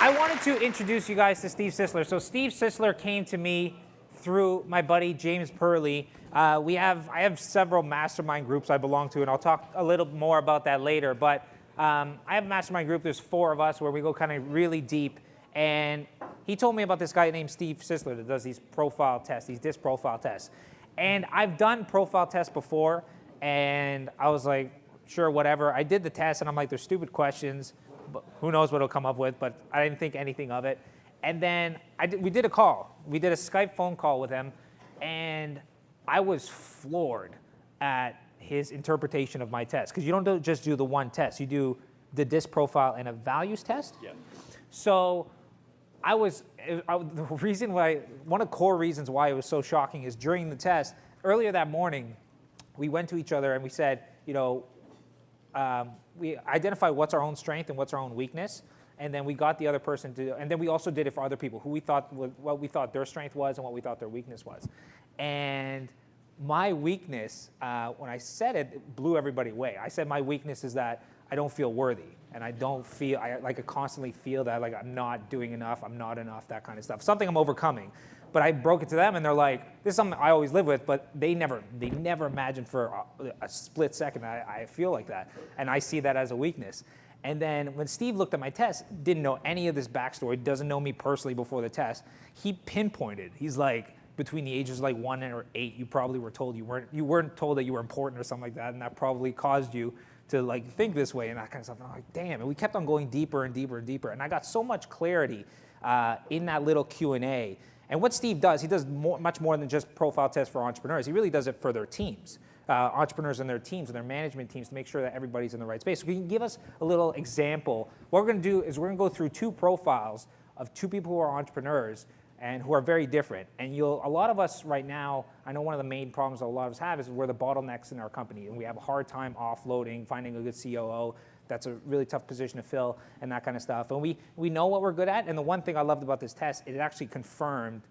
I wanted to introduce you guys to Steve Sisler. So Steve Sisler came to me through my buddy James Purley. I have several mastermind groups I belong to, and I'll talk a little more about that later. But I have a mastermind group. There's 4 of us where we go kind of really deep. And he told me about this guy named Steve Sisler that does these profile tests, these DISC profile tests. And I've done profile tests before, and I was like, sure, whatever. I did the test, and I'm like, they're stupid questions. But who knows what it'll come up with, but I didn't think anything of it. And then we did a call. We did a Skype phone call with him, and I was floored at his interpretation of my test. Because you don't just do the one test. You do the DISC profile and a values test. Yeah. So one of the core reasons why it was so shocking is during the test, earlier that morning, we went to each other and we said, we identified what's our own strength and what's our own weakness, and then we got the other person to, and then we also did it for other people, what we thought their strength was and what we thought their weakness was. And my weakness, when I said it, it blew everybody away. I said my weakness is that I don't feel worthy, and I constantly feel that like I'm not doing enough, I'm not enough, that kind of stuff. Something I'm overcoming. But I broke it to them, and they're like, this is something I always live with, but they never imagined for a split second that I feel like that. And I see that as a weakness. And then when Steve looked at my test, didn't know any of this backstory, doesn't know me personally before the test, he pinpointed. He's like, between the ages of like 1 and 8, you probably were told you weren't told that you were important or something like that, and that probably caused you to like think this way and that kind of stuff. And I'm like, damn. And we kept on going deeper and deeper and deeper. And I got so much clarity in that little Q&A. And what Steve does, he does much more than just profile tests for entrepreneurs. He really does it for their teams, entrepreneurs and their teams and their management teams, to make sure that everybody's in the right space. So can you give us a little example? What we're going to do is we're going to go through 2 profiles of 2 people who are entrepreneurs and who are very different. And a lot of us right now, I know one of the main problems that a lot of us have is we're the bottlenecks in our company, and we have a hard time offloading, finding a good COO. That's a really tough position to fill and that kind of stuff. And we know what we're good at. And the one thing I loved about this test, it actually confirmed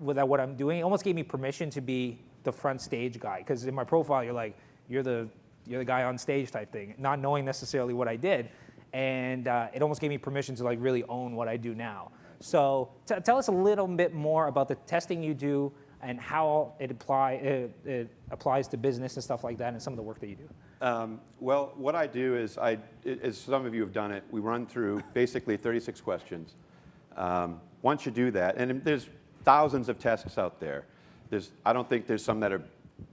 that what I'm doing. It almost gave me permission to be the front stage guy. Because in my profile, you're like, you're the guy on stage type thing, not knowing necessarily what I did. And it almost gave me permission to like really own what I do now. So tell us a little bit more about the testing you do and how it applies to business and stuff like that, and some of the work that you do. Well, what I do is, as some of you have done it, we run through basically 36 questions. Once you do that, and there's thousands of tests out there. I don't think there's some that are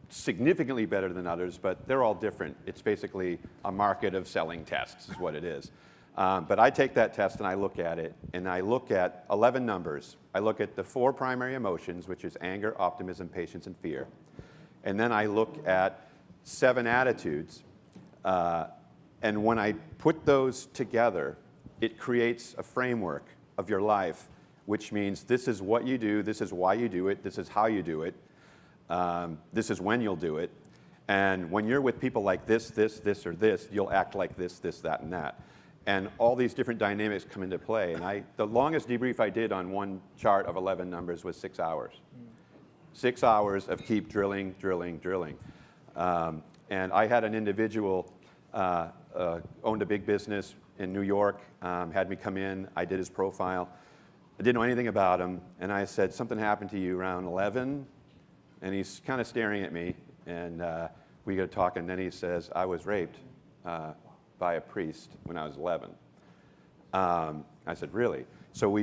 significantly better than others, but they're all different. It's basically a market of selling tests is what it is. But I take that test and I look at it, and I look at 11 numbers. I look at the 4 primary emotions, which is anger, optimism, patience, and fear. And then I look at 7 attitudes. And when I put those together, it creates a framework of your life, which means this is what you do, this is why you do it, this is how you do it, this is when you'll do it. And when you're with people like this, or this, you'll act like this, that, and that. And all these different dynamics come into play. And the longest debrief I did on one chart of 11 numbers was 6 hours. 6 hours of keep drilling. And I had an individual, owned a big business in New York, had me come in. I did his profile. I didn't know anything about him. And I said, something happened to you around 11? And he's kind of staring at me. And we got talking. And then he says, I was raped by a priest when I was 11. I said, really? So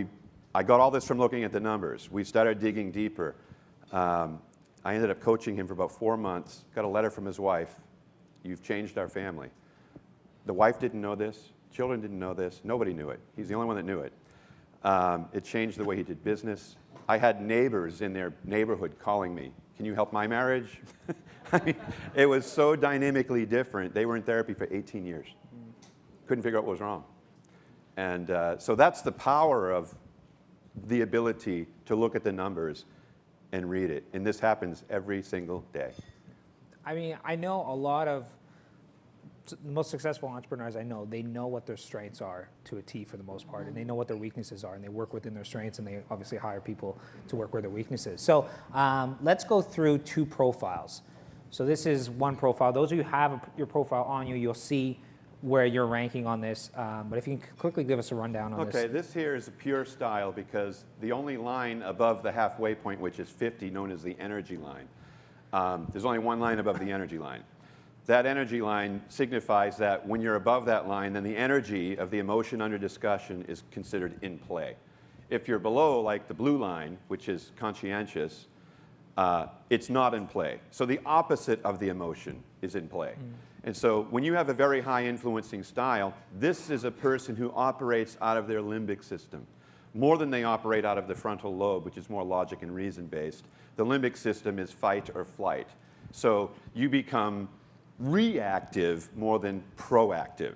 I got all this from looking at the numbers. We started digging deeper. I ended up coaching him for about 4 months, got a letter from his wife. You've changed our family. The wife didn't know this. Children didn't know this. Nobody knew it. He's the only one that knew it. It changed the way he did business. I had neighbors in their neighborhood calling me. Can you help my marriage? I mean, it was so dynamically different. They were in therapy for 18 years. Couldn't figure out what was wrong. And so that's the power of the ability to look at the numbers and read it. And this happens every single day. I mean, I know a lot of the most successful entrepreneurs I know, they know what their strengths are to a T for the most part, and they know what their weaknesses are, and they work within their strengths, and they obviously hire people to work where their weaknesses. So let's go through 2 profiles. So this is one profile. Those of you who have your profile on you, you'll see where you're ranking on this, but if you can quickly give us a rundown on this. Okay, this here is a pure style because the only line above the halfway point, which is 50, known as the energy line, there's only one line above the energy line. That energy line signifies that when you're above that line, then the energy of the emotion under discussion is considered in play. If you're below, like the blue line, which is conscientious, it's not in play. So the opposite of the emotion is in play. And so when you have a very high influencing style, this is a person who operates out of their limbic system more than they operate out of the frontal lobe, which is more logic and reason based. The limbic system is fight or flight. So you become reactive more than proactive.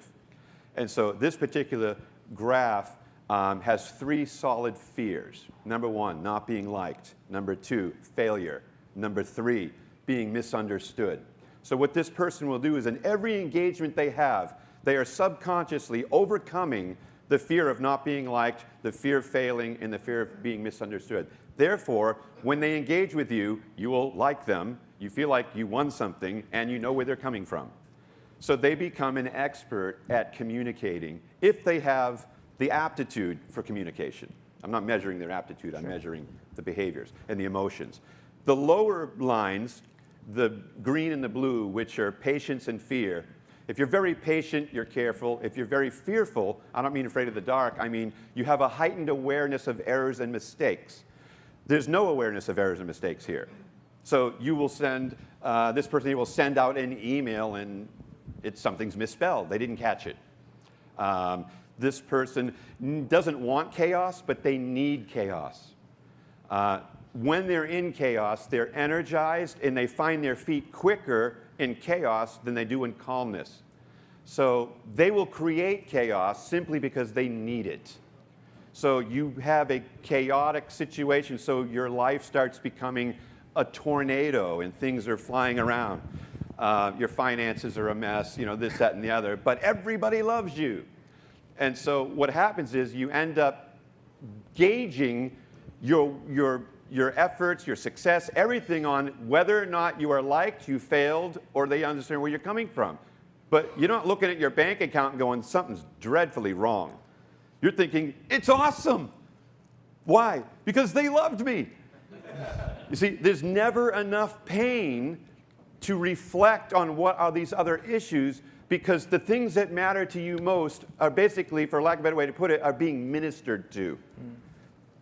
And so this particular graph has 3 solid fears. Number 1, not being liked. Number 2, failure. Number 3, being misunderstood. So what this person will do is in every engagement they have, they are subconsciously overcoming the fear of not being liked, the fear of failing, and the fear of being misunderstood. Therefore, when they engage with you, you will like them, you feel like you won something, and you know where they're coming from. So they become an expert at communicating if they have the aptitude for communication. I'm not measuring their aptitude, I'm measuring the behaviors and the emotions. The lower lines, the green and the blue, which are patience and fear. If you're very patient, you're careful. If you're very fearful, I don't mean afraid of the dark, I mean you have a heightened awareness of errors and mistakes. There's no awareness of errors and mistakes here. So you will send, this person will send out an email and something's misspelled. They didn't catch it. This person doesn't want chaos, but they need chaos. When they're in chaos, they're energized and they find their feet quicker in chaos than they do in calmness. So they will create chaos simply because they need it. So you have a chaotic situation, so your life starts becoming a tornado and things are flying around. Your finances are a mess, you know, this, that, and the other, but everybody loves you. And so what happens is you end up gauging your efforts, your success, everything on whether or not you are liked, you failed, or they understand where you're coming from. But you're not looking at your bank account and going, something's dreadfully wrong. You're thinking, it's awesome. Why? Because they loved me. You see, there's never enough pain to reflect on what are these other issues, because the things that matter to you most are basically, for lack of a better way to put it, are being ministered to.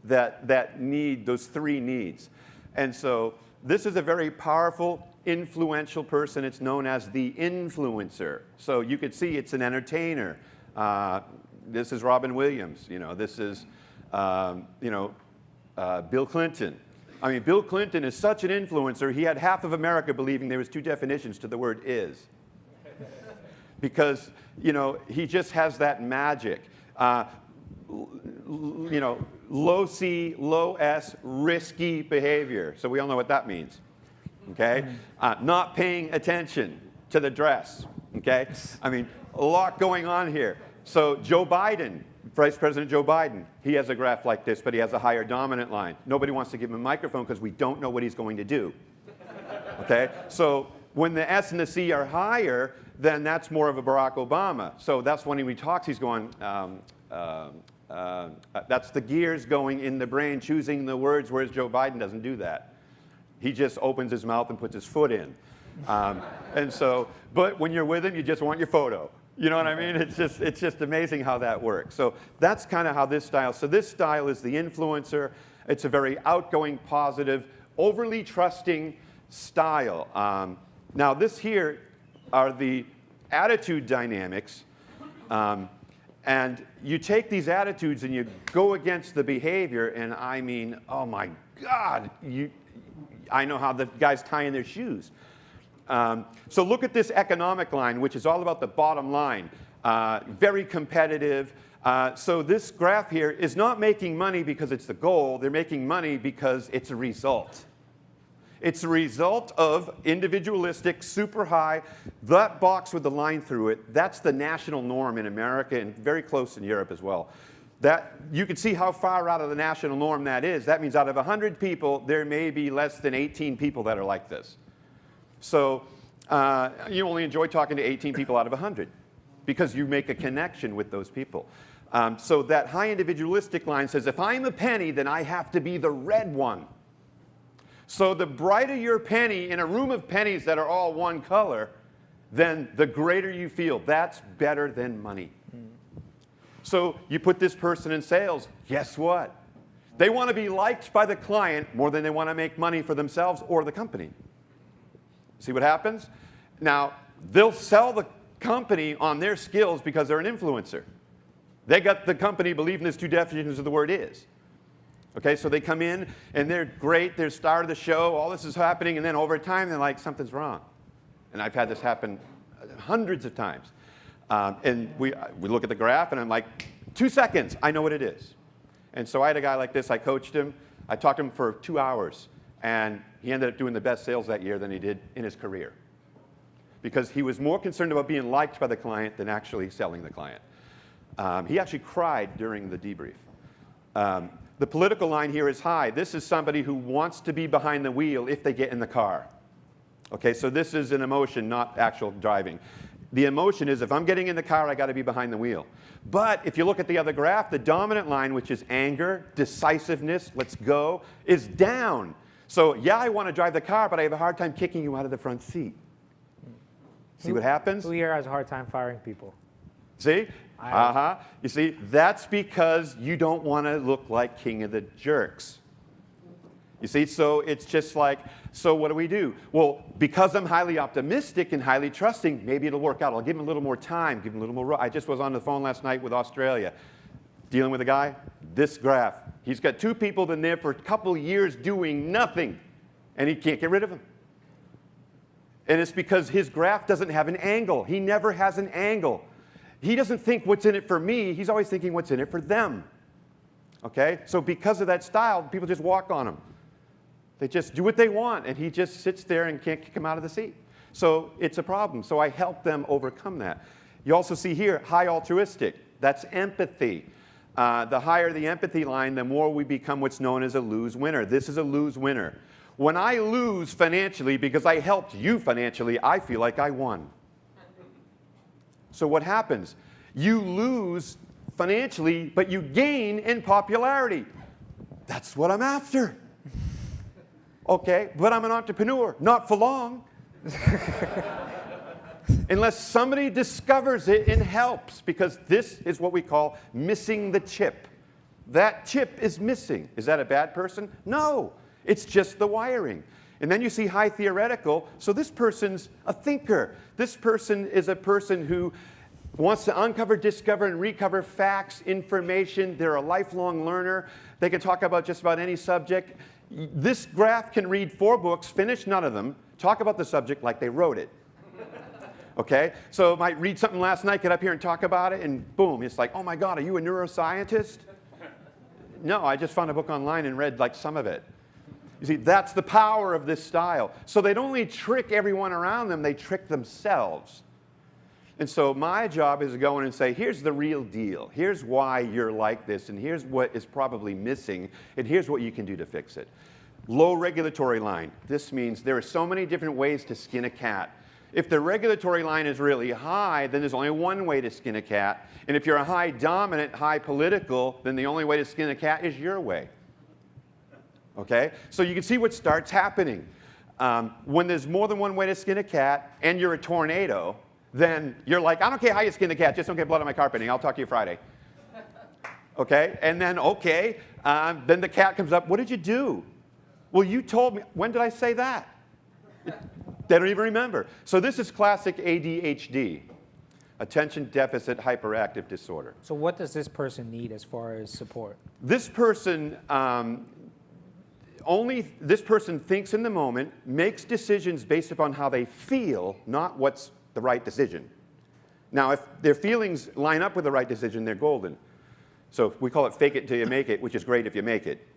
That need, those 3 needs. And so this is a very powerful, influential person. It's known as the influencer. So you could see it's an entertainer. This is Robin Williams. You know, this is Bill Clinton. I mean, Bill Clinton is such an influencer, he had half of America believing there was 2 definitions to the word is. Because, you know, he just has that magic. You know, low C, low S, risky behavior. So we all know what that means, okay? Not paying attention to the dress, okay? I mean, a lot going on here. So Joe Biden, Vice President Joe Biden, he has a graph like this, but he has a higher dominant line. Nobody wants to give him a microphone because we don't know what he's going to do, okay? So when the S and the C are higher, then that's more of a Barack Obama. So that's when he talks, he's going, that's the gears going in the brain, choosing the words, whereas Joe Biden doesn't do that. He just opens his mouth and puts his foot in. And so, but when you're with him, you just want your photo. You know what I mean? It's just amazing how that works. So that's kind of how this style, so this style is the influencer. It's a very outgoing, positive, overly trusting style. Now this here are the attitude dynamics. And you take these attitudes and you go against the behavior, and I mean, oh my God, I know how the guy's tying their shoes. So look at this economic line, which is all about the bottom line. Very competitive. So this graph here is not making money because it's the goal. They're making money because it's a result. It's a result of individualistic, super high. That box with the line through it, that's the national norm in America and very close in Europe as well. That, you can see how far out of the national norm that is. That means out of 100 people, there may be less than 18 people that are like this. So you only enjoy talking to 18 people out of 100 because you make a connection with those people. So that high individualistic line says, if I'm a penny, then I have to be the red one. So the brighter your penny in a room of pennies that are all one color, then the greater you feel. That's better than money. So you put this person in sales, guess what? They want to be liked by the client more than they want to make money for themselves or the company. See what happens? Now, they'll sell the company on their skills because they're an influencer. They got the company believing there's two definitions of the word is. Okay, so they come in and they're great, they're star of the show, all this is happening, and then over time they're like, something's wrong. And I've had this happen hundreds of times. And we look at the graph and I'm like, 2 seconds, I know what it is. And so I had a guy like this, I coached him, I talked to him for 2 hours, and he ended up doing the best sales that year than he did in his career. Because he was more concerned about being liked by the client than actually selling the client. He actually cried during the debrief. The political line here is high. This is somebody who wants to be behind the wheel if they get in the car. Okay, so this is an emotion, not actual driving. The emotion is, if I'm getting in the car, I got to be behind the wheel. But if you look at the other graph, the dominant line, which is anger, decisiveness, let's go, is down. So yeah, I want to drive the car, but I have a hard time kicking you out of the front seat. See what happens? Who here has a hard time firing people? See? You see, that's because you don't want to look like king of the jerks. You see, so it's just like, so what do? Well, because I'm highly optimistic and highly trusting, maybe it'll work out. I'll give him a little more time, give him a little more. I just was on the phone last night with Australia, dealing with a guy, this graph. He's got 2 people been there for a couple years doing nothing, and he can't get rid of them. And it's because his graph doesn't have an angle. He never has an angle. He doesn't think what's in it for me. He's always thinking what's in it for them. Okay? So because of that style, people just walk on him. They just do what they want, and he just sits there and can't kick him out of the seat. So it's a problem. So I help them overcome that. You also see here, high altruistic. That's empathy. The higher the empathy line, the more we become what's known as a lose winner. This is a lose winner. When I lose financially because I helped you financially, I feel like I won. So what happens? You lose financially, but you gain in popularity. That's what I'm after. Okay, but I'm an entrepreneur. Not for long. Unless somebody discovers it and helps, because this is what we call missing the chip. That chip is missing. Is that a bad person? No, it's just the wiring. And then you see high theoretical, so this person's a thinker. This person is a person who wants to uncover, discover, and recover facts, information. They're a lifelong learner. They can talk about just about any subject. This graph can read 4 books, finish none of them, talk about the subject like they wrote it. Okay? So might read something last night, get up here and talk about it, and boom, it's like, oh my God, are you a neuroscientist? No, I just found a book online and read like some of it. You see, that's the power of this style. So they don't only trick everyone around them, they trick themselves. And so my job is to go in and say, here's the real deal. Here's why you're like this, and here's what is probably missing, and here's what you can do to fix it. Low regulatory line. This means there are so many different ways to skin a cat. If the regulatory line is really high, then there's only one way to skin a cat. And if you're a high dominant, high political, then the only way to skin a cat is your way. Okay? So you can see what starts happening. When there's more than one way to skin a cat, and you're a tornado, then you're like, I don't care how you skin the cat, just don't get blood on my carpeting. I'll talk to you Friday. Okay? And then, okay, then the cat comes up, what did you do? Well, you told me. When did I say that? They don't even remember. So this is classic ADHD, attention deficit hyperactive disorder. So what does this person need as far as support? This person, this person thinks in the moment, makes decisions based upon how they feel, not what's the right decision. Now, if their feelings line up with the right decision, they're golden. So we call it fake it till you make it, which is great if you make it.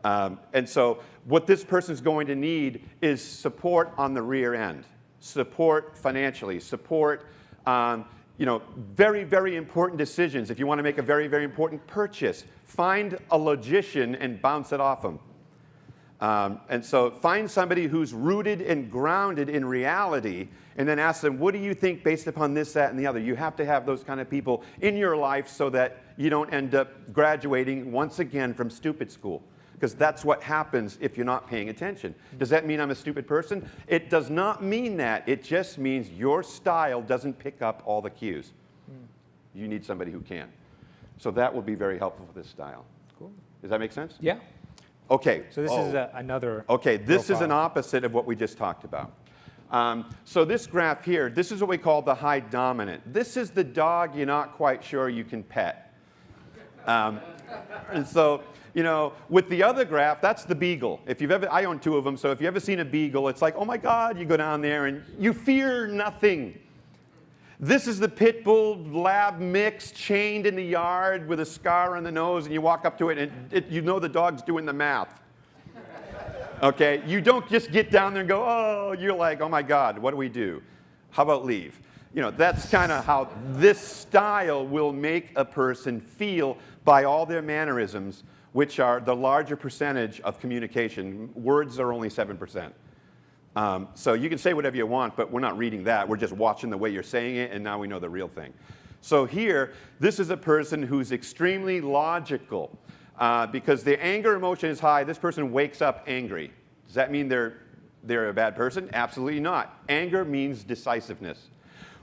And so what this person's going to need is support on the rear end, support financially, support very, very important decisions. If you want to make a very, very important purchase, find a logician and bounce it off them. And so find somebody who's rooted and grounded in reality and then ask them, what do you think based upon this, that, and the other? You have to have those kind of people in your life so that you don't end up graduating once again from stupid school. Because that's what happens if you're not paying attention. Does that mean I'm a stupid person? It does not mean that. It just means your style doesn't pick up all the cues. You need somebody who can. So that will be very helpful for this style. Cool. Does that make sense? Yeah. Okay. So this is another Okay, this profile. is an opposite of what we just talked about. So this graph here, this is what we call the high dominant. This is the dog you're not quite sure you can pet. And so, you know, with the other graph, that's the beagle. If you've ever, I own 2 of them, so if you've ever seen a beagle, it's like, oh my God, you go down there and you fear nothing. This is the pit bull lab mix chained in the yard with a scar on the nose, and you walk up to it and you know the dog's doing the math. Okay, you don't just get down there and go, oh, you're like, oh my God, what do we do? How about leave? You know, that's kind of how this style will make a person feel by all their mannerisms, which are the larger percentage of communication. Words are only 7%. So you can say whatever you want, but we're not reading that. We're just watching the way you're saying it, and now we know the real thing. So here, this is a person who's extremely logical. Because the anger emotion is high, this person wakes up angry. Does that mean they're a bad person? Absolutely not. Anger means decisiveness.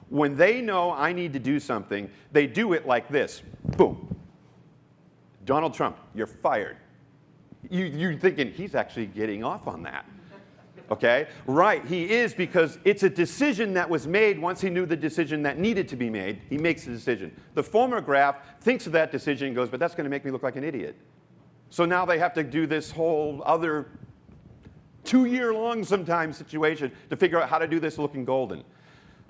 When they know I need to do something, they do it like this. Boom. Donald Trump, you're fired. You're thinking, he's actually getting off on that. Okay? Right, he is, because it's a decision that was made once he knew the decision that needed to be made. He makes the decision. The former graph thinks of that decision and goes, but that's going to make me look like an idiot. So now they have to do this whole other 2-year-long sometimes situation to figure out how to do this looking golden.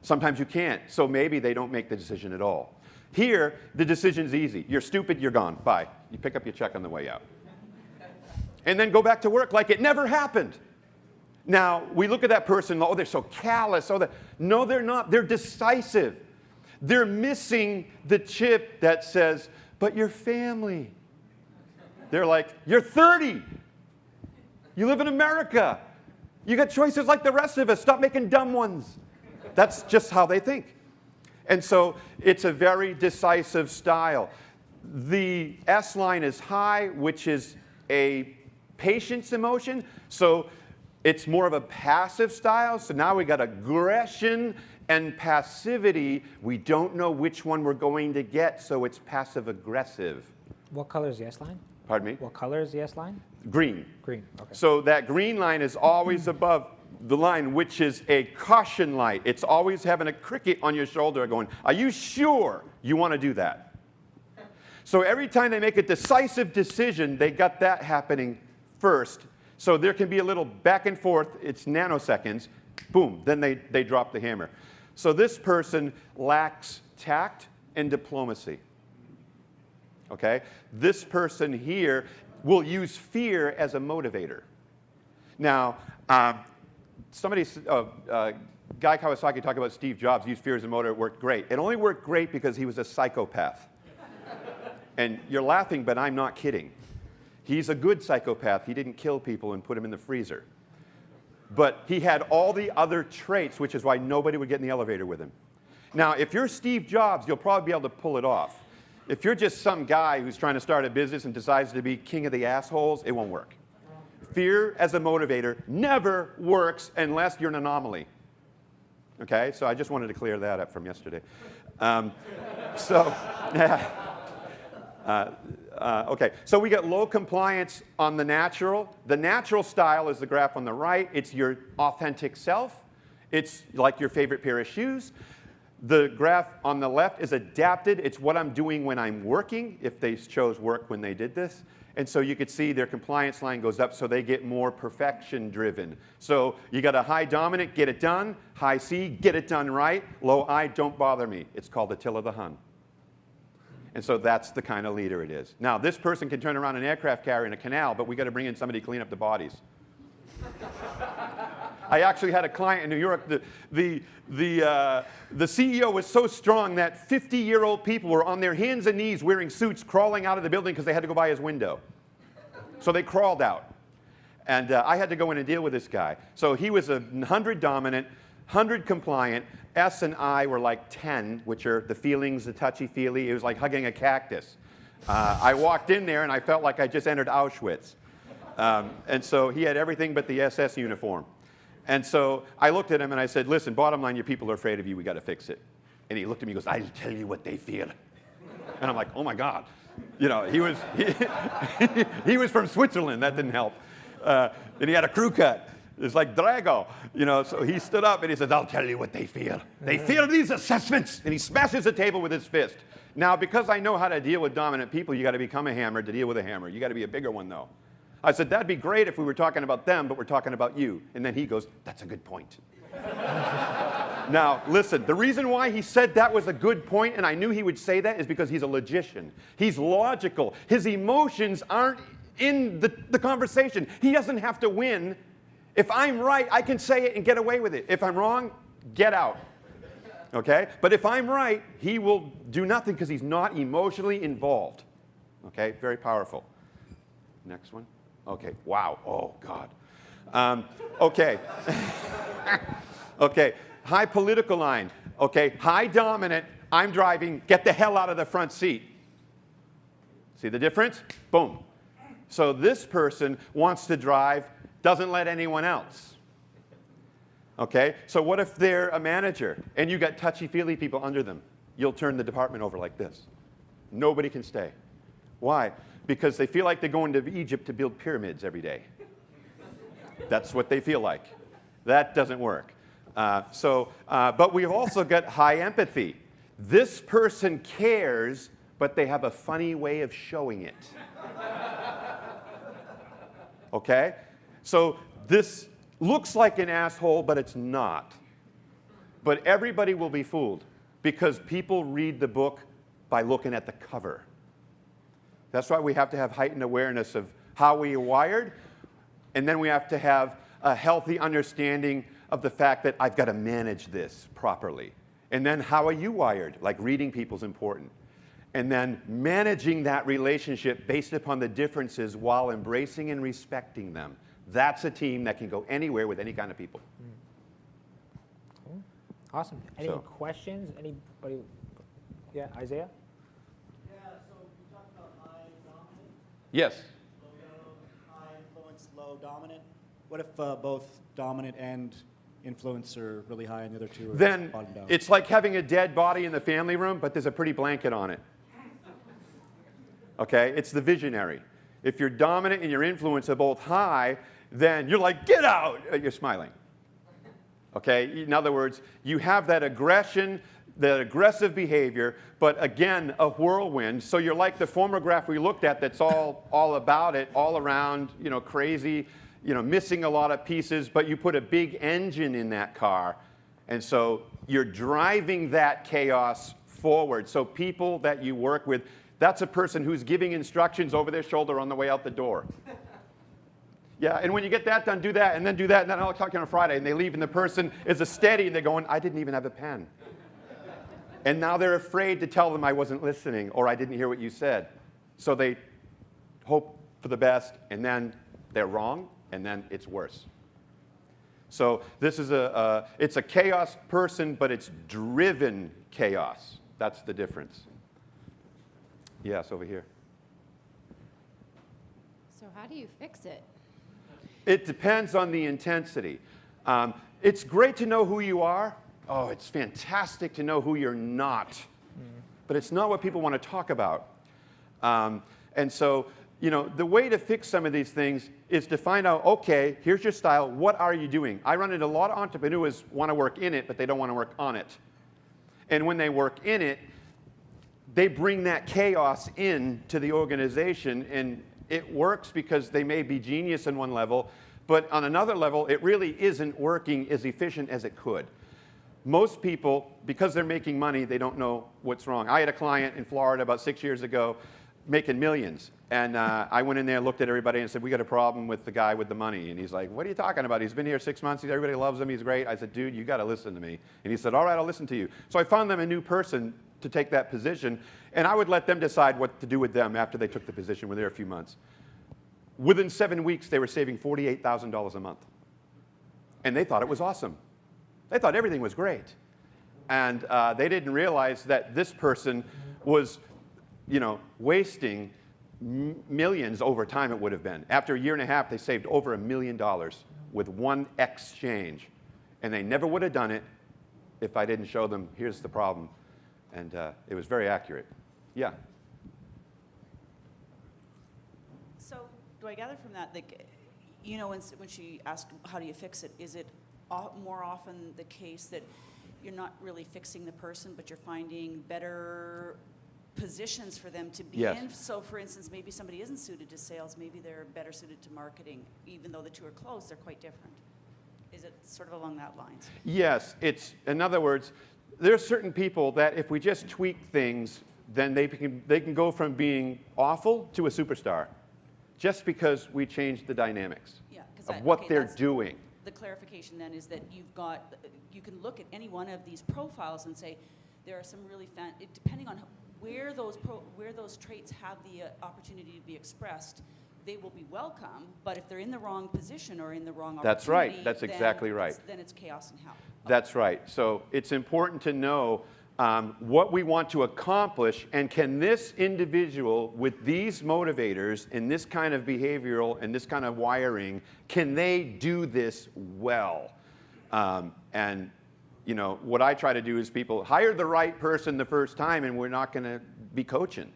Sometimes you can't, so maybe they don't make the decision at all. Here, the decision's easy. You're stupid, you're gone. Bye. You pick up your check on the way out. And then go back to work like it never happened. Now, we look at that person, oh, they're so callous. Oh, no, they're not. They're decisive. They're missing the chip that says, but your family. They're like, you're 30. You live in America. You got choices like the rest of us. Stop making dumb ones. That's just how they think. And so it's a very decisive style. The S line is high, which is a patience emotion. So it's more of a passive style. So now we got aggression and passivity. We don't know which one we're going to get, so it's passive-aggressive. What color is the S line? Pardon me? What color is the S line? Green. Green, okay. So that green line is always above the line, which is a caution light. It's always having a cricket on your shoulder going, are you sure you want to do that? So every time they make a decisive decision, they got that happening first. So there can be a little back and forth. It's nanoseconds. Boom. Then they drop the hammer. So this person lacks tact and diplomacy. Okay? This person here will use fear as a motivator. Now, Guy Kawasaki talked about Steve Jobs used fear as a motivator. It worked great. It only worked great because he was a psychopath. And you're laughing, but I'm not kidding. He's a good psychopath. He didn't kill people and put them in the freezer. But he had all the other traits, which is why nobody would get in the elevator with him. Now, if you're Steve Jobs, you'll probably be able to pull it off. If you're just some guy who's trying to start a business and decides to be king of the assholes, it won't work. Fear as a motivator never works unless you're an anomaly. Okay? So I just wanted to clear that up from yesterday. Okay, so we got low compliance on the natural. The natural style is the graph on the right. It's your authentic self. It's like your favorite pair of shoes. The graph on the left is adapted. It's what I'm doing when I'm working, if they chose work when they did this. And so you could see their compliance line goes up, so they get more perfection driven. So you got a high dominant, get it done. High C, get it done right. Low I, don't bother me. It's called Attila the Hun. And so that's the kind of leader it is. Now, this person can turn around an aircraft carrier in a canal, but we got to bring in somebody to clean up the bodies. I actually had a client in New York. The CEO was so strong that 50-year-old people were on their hands and knees wearing suits crawling out of the building because they had to go by his window. So they crawled out. And I had to go in and deal with this guy. So he was a 100 dominant, 100 compliant. S and I were like 10, which are the feelings, the touchy-feely. It was like hugging a cactus. I walked in there, and I felt like I just entered Auschwitz. And so he had everything but the SS uniform. And so I looked at him, and I said, listen, bottom line, your people are afraid of you. We got to fix it. And he looked at me and goes, I'll tell you what they feel. And I'm like, oh, my God. You know, he was from Switzerland. That didn't help. And he had a crew cut. It's like Drago, you know. So he stood up and he said, I'll tell you what they feel. They feel these assessments. And he smashes the table with his fist. Now, because I know how to deal with dominant people, you got to become a hammer to deal with a hammer. You got to be a bigger one, though. I said, that'd be great if we were talking about them, but we're talking about you. And then he goes, that's a good point. Now, listen, the reason why he said that was a good point, and I knew he would say that, is because he's a logician. He's logical. His emotions aren't in the conversation. He doesn't have to win. If I'm right, I can say it and get away with it. If I'm wrong, get out. Okay? But if I'm right, he will do nothing because he's not emotionally involved. Okay? Very powerful. Next one. Okay. Wow. Oh, God. Okay. Okay. High political line. Okay. High dominant. I'm driving. Get the hell out of the front seat. See the difference? Boom. So this person wants to drive, doesn't let anyone else. Okay? So what if they're a manager and you got touchy-feely people under them? You'll turn the department over like this. Nobody can stay. Why? Because they feel like they're going to Egypt to build pyramids every day. That's what they feel like. That doesn't work. But we've also got high empathy. This person cares, but they have a funny way of showing it. Okay? So this looks like an asshole, but it's not. But everybody will be fooled because people read the book by looking at the cover. That's why we have to have heightened awareness of how we are wired, and then we have to have a healthy understanding of the fact that I've got to manage this properly. And then how are you wired? Like reading people is important. And then managing that relationship based upon the differences while embracing and respecting them. That's a team that can go anywhere with any kind of people. Cool. Awesome. Any questions? Anybody? Yeah, Isaiah? Yes. Low, high influence, low dominant. What if both dominant and influence are really high and the other two are Then bottom down? it's like having a dead body in the family room, but there's a pretty blanket on it. Okay? It's the visionary. If you're dominant and your influence are both high, then you're like, get out! You're smiling. Okay? In other words, you have that aggression, that aggressive behavior, but again, a whirlwind. So you're like the former graph we looked at that's all about it, all around, you know, crazy, you know, missing a lot of pieces, but you put a big engine in that car, and so you're driving that chaos forward. So people that you work with, that's a person who's giving instructions over their shoulder on the way out the door. Yeah, and when you get that done, do that, and then I'll talk to you on a Friday, and they leave, and the person is a steady, and they're going, I didn't even have a pen. And now they're afraid to tell them I wasn't listening or I didn't hear what you said. So they hope for the best, and then they're wrong, and then it's worse. So this is it's a chaos person, but it's driven chaos. That's the difference. Yes, over here. So how do you fix it? It depends on the intensity. It's great to know who you are. Oh, it's fantastic to know who you're not. But it's not what people want to talk about. And so, you know, the way to fix some of these things is to find out, okay, here's your style. What are you doing? I run into a lot of entrepreneurs who want to work in it, but they don't want to work on it. And when they work in it, they bring that chaos into the organization, and it works because they may be genius on one level, but on another level, it really isn't working as efficient as it could. Most people, because they're making money, they don't know what's wrong. I had a client in Florida about 6 years ago making millions. And I went in there, looked at everybody, and said, we got a problem with the guy with the money. And he's like, what are you talking about? He's been here 6 months. Everybody loves him. He's great. I said, dude, you got to listen to me. And he said, all right, I'll listen to you. So I found them a new person to take that position. And I would let them decide what to do with them after they took the position. We're there a few months. Within 7 weeks, they were saving $48,000 a month. And they thought it was awesome. They thought everything was great. And they didn't realize that this person was, wasting millions over time it would have been. After a year and a half, they saved over $1 million with one exchange. And they never would have done it if I didn't show them, here's the problem. And it was very accurate. Yeah. So do I gather from that, like, when she asked, how do you fix it, is it more often the case that you're not really fixing the person, but you're finding better positions for them to be Yes. in? So for instance, maybe somebody isn't suited to sales, maybe they're better suited to marketing, even though the two are close, they're quite different. Is it sort of along that lines? Yes, in other words, there are certain people that if we just tweak things, then they can go from being awful to a superstar, just because we changed the dynamics Yeah, 'cause of what they're that's doing. The clarification then is that you can look at any one of these profiles and say, there are some really depending on where those traits have the opportunity to be expressed, they will be welcome, but if they're in the wrong position or in the wrong opportunity, That's right. That's exactly right. Then it's chaos and hell. That's right. So it's important to know what we want to accomplish, and can this individual with these motivators and this kind of behavioral and this kind of wiring, can they do this well? And what I try to do is people hire the right person the first time, and we're not going to be coaching.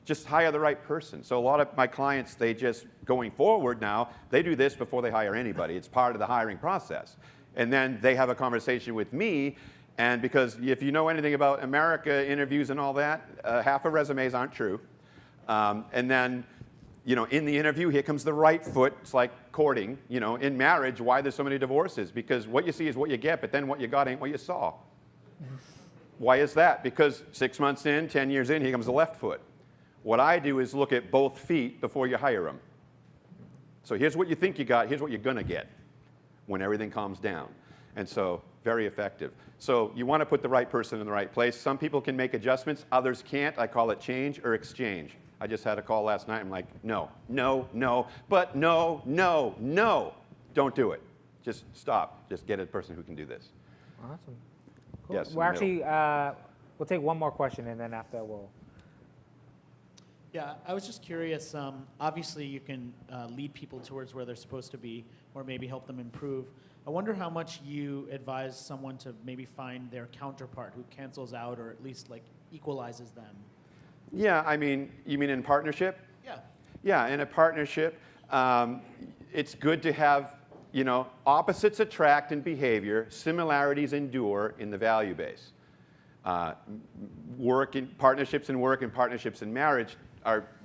Just hire the right person. So a lot of my clients, they just, going forward now, they do this before they hire anybody. It's part of the hiring process. And then they have a conversation with me, and because if you know anything about America interviews and all that, half of resumes aren't true. And then, in the interview, here comes the right foot. It's like courting. In marriage, why there's so many divorces? Because what you see is what you get, but then what you got ain't what you saw. Why is that? Because 6 months in, 10 years in, here comes the left foot. What I do is look at both feet before you hire them. So here's what you think you got, here's what you're going to get when everything calms down. And so, very effective. So you want to put the right person in the right place. Some people can make adjustments, others can't. I call it change or exchange. I just had a call last night. I'm like, no, but no. Don't do it. Just stop. Just get a person who can do this. Awesome. Cool. Yes, Well, actually, we'll take one more question, and then after we'll. Yeah, I was just curious. Obviously, you can lead people towards where they're supposed to be, or maybe help them improve. I wonder how much you advise someone to maybe find their counterpart who cancels out, or at least like equalizes them. Yeah, I mean, you mean in partnership? Yeah. Yeah, in a partnership, it's good to have, opposites attract in behavior, similarities endure in the value base. Partnerships in work and partnerships in marriage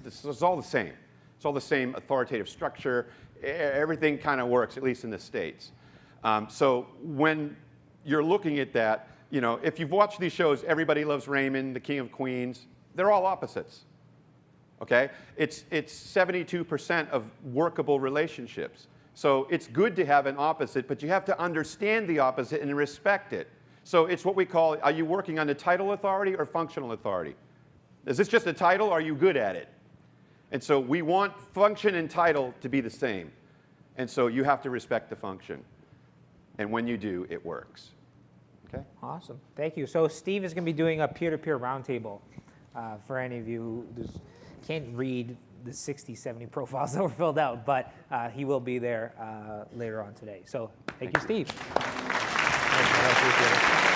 this is all the same. It's all the same authoritative structure. Everything kind of works, at least in the States. So when you're looking at that, if you've watched these shows, Everybody Loves Raymond, The King of Queens, they're all opposites. Okay? It's 72% of workable relationships. So it's good to have an opposite, but you have to understand the opposite and respect it. So it's what we call, are you working on the title authority or functional authority? Is this just a title, or are you good at it? And so we want function and title to be the same. And so you have to respect the function. And when you do, it works. Okay? Awesome. Thank you. So Steve is going to be doing a peer-to-peer roundtable for any of you who can't read the 60, 70 profiles that were filled out, but he will be there later on today. So thank you, Steve. Thank you.